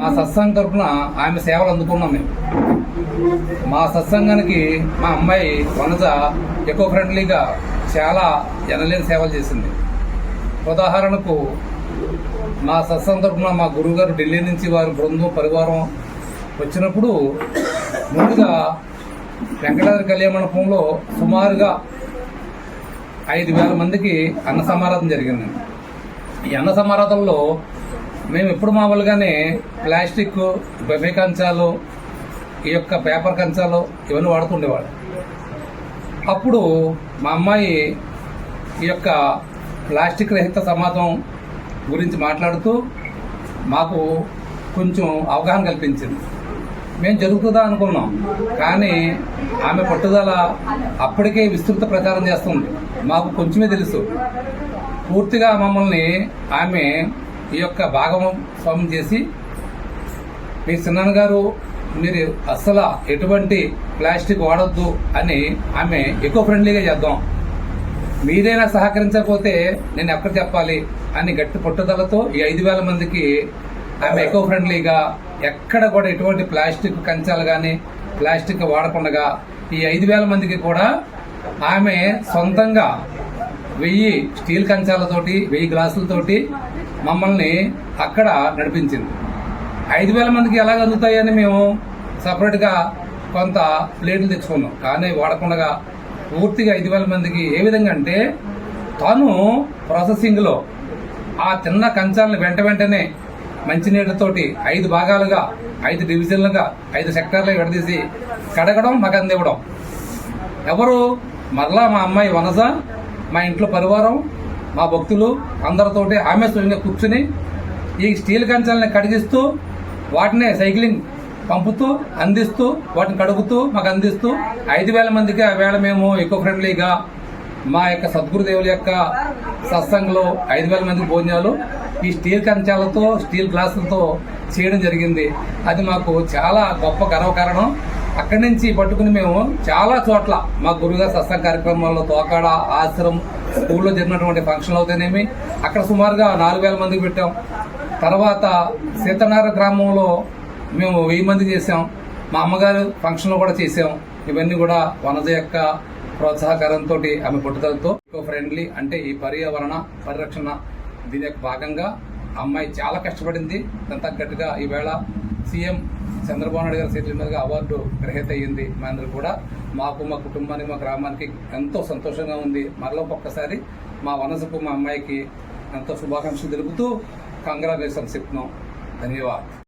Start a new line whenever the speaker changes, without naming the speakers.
మా సత్సంగం తరఫున ఆమె సేవలు అందుకున్నాం మేము. మా సత్సంగానికి మా అమ్మాయి వనజ ఎకో ఫ్రెండ్లీగా చాలా ఎనలేని సేవలు చేసింది. ఉదాహరణకు మా సత్సంగం తరఫున మా గురువుగారు ఢిల్లీ నుంచి వారి బృందం పరివారం వచ్చినప్పుడు ముందుగా వెంకటాద్రి కళ్యాణ మండపంలో సుమారుగా 5,000 మందికి అన్న సమారాధన జరిగింది. ఈ అన్న సమారాధనలో మేము ఎప్పుడు మామూలుగానే ప్లాస్టిక్ బెబే కంచాలు, ఈ యొక్క పేపర్ కంచాలు ఇవన్నీ వాడుతుండేవాడు. అప్పుడు మా అమ్మాయి ఈ యొక్క ప్లాస్టిక్ రహిత సమాజం గురించి మాట్లాడుతూ మాకు కొంచెం అవగాహన కల్పించింది. మేము జరుగుతుందా అనుకున్నాం, కానీ ఆమె పట్టుదల అప్పటికే విస్తృత ప్రచారం చేస్తుంది. మాకు కొంచెమే తెలుసు. పూర్తిగా మమ్మల్ని ఆమె ఈ యొక్క భాగస్వామ్యం చేసి, మీ చిన్నాన్న గారు మీరు అస్సలు ఎటువంటి ప్లాస్టిక్ వాడొద్దు అని ఆమె ఎకో ఫ్రెండ్లీగా చేద్దాం, మీరైనా సహకరించకపోతే నేను ఎక్కడ చెప్పాలి అని గట్టి పట్టుదలతో ఈ 5,000 మందికి ఆమె ఎకో ఫ్రెండ్లీగా ఎక్కడ కూడా ఎటువంటి ప్లాస్టిక్ కంచాలు కానీ ప్లాస్టిక్ వాడకుండా ఈ 5,000 మందికి కూడా ఆమె సొంతంగా 1000 స్టీల్ కంచాలతోటి 1000 గ్లాసులతోటి మమ్మల్ని అక్కడ నడిపించింది. 5,000 మందికి ఎలా అందుతాయని మేము సపరేట్గా కొంత ప్లేట్లు తెచ్చుకున్నాం, కానీ వాడకుండా పూర్తిగా 5,000 మందికి ఏ విధంగా అంటే తాను ప్రాసెసింగ్లో ఆ చిన్న కంచాలను వెంటనే మంచినీళ్ళతోటి 5 భాగాలుగా 5 డివిజన్లుగా 5 సెక్టార్లుగా విడదీసి కడగడం, మాకు అందివ్వడం. ఎవరు మరలా మా అమ్మాయి వనజ, మా ఇంట్లో పరివారం, మా భక్తులు అందరితోటి ఆమె స్వయంగా కూర్చుని ఈ స్టీల్ కంచాలని కడిగిస్తూ వాటిని సైక్లింగ్ పంపుతూ అందిస్తూ వాటిని కడుగుతూ మాకు అందిస్తూ 5,000 మందికి ఆ వేళ మేము ఎకో ఫ్రెండ్లీగా మా యొక్క సద్గురుదేవుల యొక్క సత్సంగంలో 5,000 మందికి భోజనాలు ఈ స్టీల్ కంచాలతో స్టీల్ గ్లాసులతో చేయడం జరిగింది. అది మాకు చాలా గొప్ప గర్వకారణం. అక్కడి నుంచి పట్టుకుని మేము చాలా చోట్ల మా గురుగారు సత్సంగ కార్యక్రమాల్లో తోకాడ, ఆశ్రమం, స్కూల్లో జరిగినటువంటి ఫంక్షన్లు అవుతానేమి అక్కడ సుమారుగా 4,000 మందికి పెట్టాం. తర్వాత సీతనార గ్రామంలో మేము 1000 మంది చేసాం. మా అమ్మగారు ఫంక్షన్లో కూడా చేసాం. ఇవన్నీ కూడా వనజ యొక్క ప్రోత్సాహకరంతో ఆమె పట్టుదలతో ఎకో ఫ్రెండ్లీ అంటే ఈ పర్యావరణ పరిరక్షణ దీని యొక్క భాగంగా అమ్మాయి చాలా కష్టపడింది. దాని తగ్గట్టుగా ఈవేళ సీఎం చంద్రబాబు నాయుడు గారి చేతుల మీదుగా అవార్డు గ్రహీత అయ్యింది. మా అందరూ కూడా మాకు, మా కుటుంబానికి, మా గ్రామానికి ఎంతో సంతోషంగా ఉంది. మరలో ఒక్కసారి మా వనజకు, మా అమ్మాయికి ఎంతో శుభాకాంక్షలు తెలుపుతూ కంగ్రాచులేషన్స్ చెప్తున్నాం. ధన్యవాదాలు.